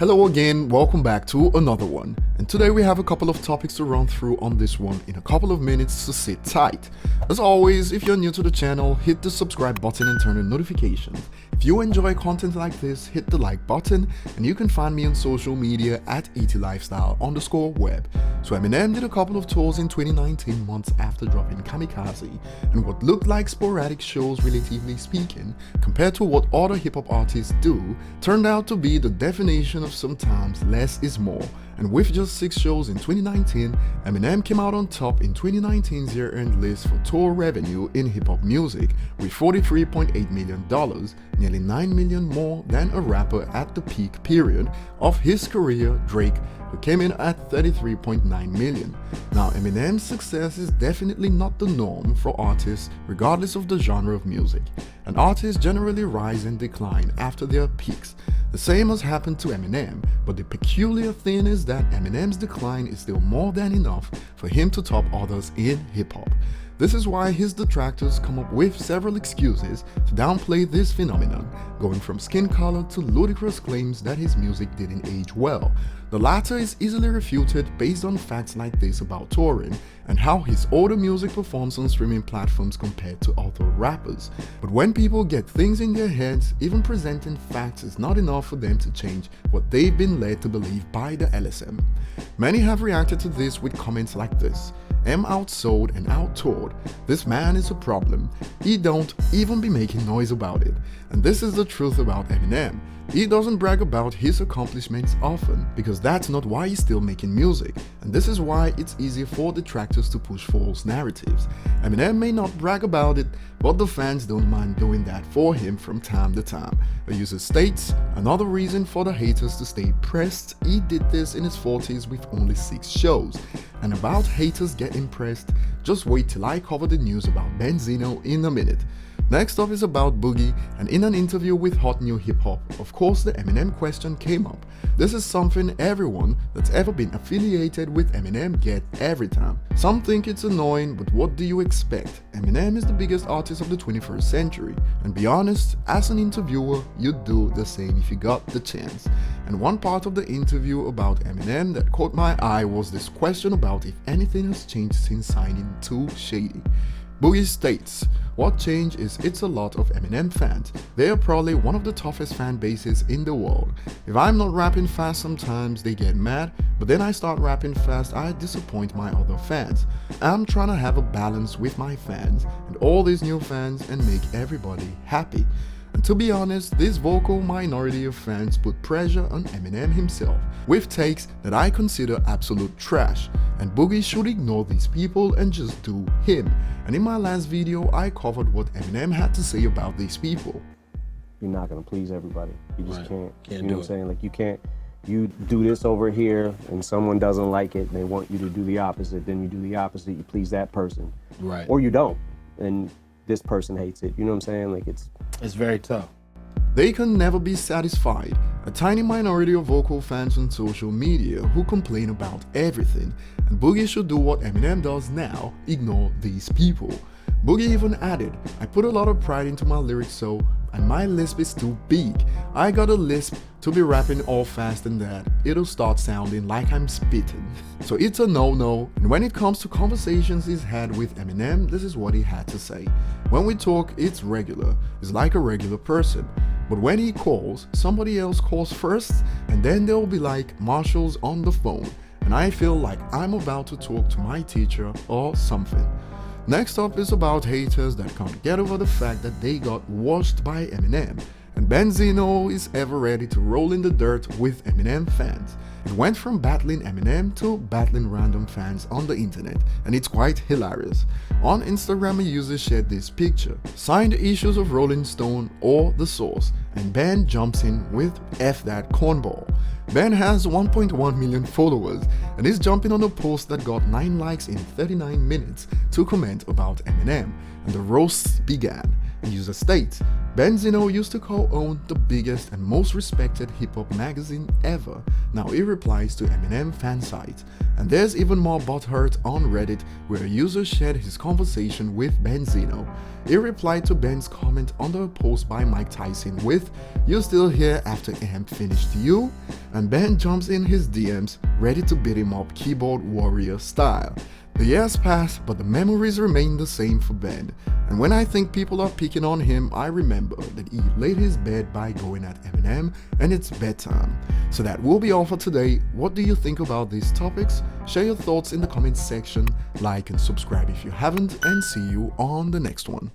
Hello again, welcome back to another one. And today we have a couple of topics to run through on this one in a couple of minutes, so sit tight. As always, if you're new to the channel, hit the subscribe button and turn on notifications. If you enjoy content like this, hit the like button, and you can find me on social media at ETLifestyle_web. So Eminem did a couple of tours in 2019, months after dropping Kamikaze, and what looked like sporadic shows relatively speaking, compared to what other hip-hop artists do, turned out to be the definition of sometimes less is more. And with just 6 shows in 2019, Eminem came out on top in 2019's year-end list for tour revenue in hip-hop music with $43.8 million, nearly $9 million more than a rapper at the peak period of his career, Drake, who came in at $33.9 million. Now, Eminem's success is definitely not the norm for artists regardless of the genre of music, and artists generally rise and decline after their peaks. The same has happened to Eminem, but the peculiar thing is that Eminem's decline is still more than enough for him to top others in hip-hop. This is why his detractors come up with several excuses to downplay this phenomenon, going from skin color to ludicrous claims that his music didn't age well. The latter is easily refuted based on facts like this about touring and how his older music performs on streaming platforms compared to other rappers. But when people get things in their heads, even presenting facts is not enough for them to change what they've been led to believe by the LSM. Many have reacted to this with comments like this: "M outsold and outtoured. This man is a problem. He don't even be making noise about it." And this is the truth about Eminem. He doesn't brag about his accomplishments often, because that's not why he's still making music, and this is why it's easy for detractors to push false narratives. Eminem may not brag about it, but the fans don't mind doing that for him from time to time. A user states, "Another reason for the haters to stay pressed, he did this in his 40s with only 6 shows. And about haters getting pressed, just wait till I cover the news about Benzino in a minute." Next up is about Boogie, and in an interview with Hot New Hip Hop, of course the Eminem question came up. This is something everyone that's ever been affiliated with Eminem get every time. Some think it's annoying, but what do you expect? Eminem is the biggest artist of the 21st century, and be honest, as an interviewer, you'd do the same if you got the chance. And one part of the interview about Eminem that caught my eye was this question about if anything has changed since signing to Shady. Boogie states, "What changed is it's a lot of Eminem fans. They are probably one of the toughest fan bases in the world. If I'm not rapping fast sometimes they get mad, but then I start rapping fast, I disappoint my other fans. I'm trying to have a balance with my fans and all these new fans and make everybody happy." And to be honest, this vocal minority of fans put pressure on Eminem himself, with takes that I consider absolute trash, and Boogie should ignore these people and just do him. And in my last video, I covered what Eminem had to say about these people. You're not gonna please everybody. You just can't. Can't you know do what I'm saying? Like you do this over here and someone doesn't like it and they want you to do the opposite, then you do the opposite, you please that person. Right. Or you don't. And this person hates it. You know what I'm saying? Like it's very tough. They can never be satisfied. A tiny minority of vocal fans on social media who complain about everything, and Boogie should do what Eminem does now, ignore these people. Boogie even added, "I put a lot of pride into my lyrics and my lisp is too big. I got a lisp to be rapping all fast and that it'll start sounding like I'm spitting." So it's a no-no, and when it comes to conversations he's had with Eminem, this is what he had to say. "When we talk, it's regular. It's like a regular person. But when he calls, somebody else calls first, and then they'll be like, 'Marshall's on the phone,' and I feel like I'm about to talk to my teacher or something." Next up is about haters that can't get over the fact that they got washed by Eminem, and Benzino is ever ready to roll in the dirt with Eminem fans. It went from battling Eminem to battling random fans on the internet, and it's quite hilarious. On Instagram, a user shared this picture, "Signed issues of Rolling Stone or The Source," and Ben jumps in with "F that cornball." Ben has 1.1 million followers and is jumping on a post that got 9 likes in 39 minutes to comment about Eminem, and the roasts began. and user states, Benzino used to co-own the biggest and most respected hip-hop magazine ever. Now he replies to Eminem fan site. And there's even more butthurt on Reddit where a user shared his conversation with Benzino. He replied to Ben's comment under a post by Mike Tyson with, "You still here after Em finished you?" And Ben jumps in his DMs, ready to beat him up keyboard warrior style. The years pass, but the memories remain the same for Ben. And when I think people are picking on him, I remember that he laid his bed by going at Eminem and it's bedtime. So that will be all for today. What do you think about these topics? Share your thoughts in the comments section, like and subscribe if you haven't, and see you on the next one.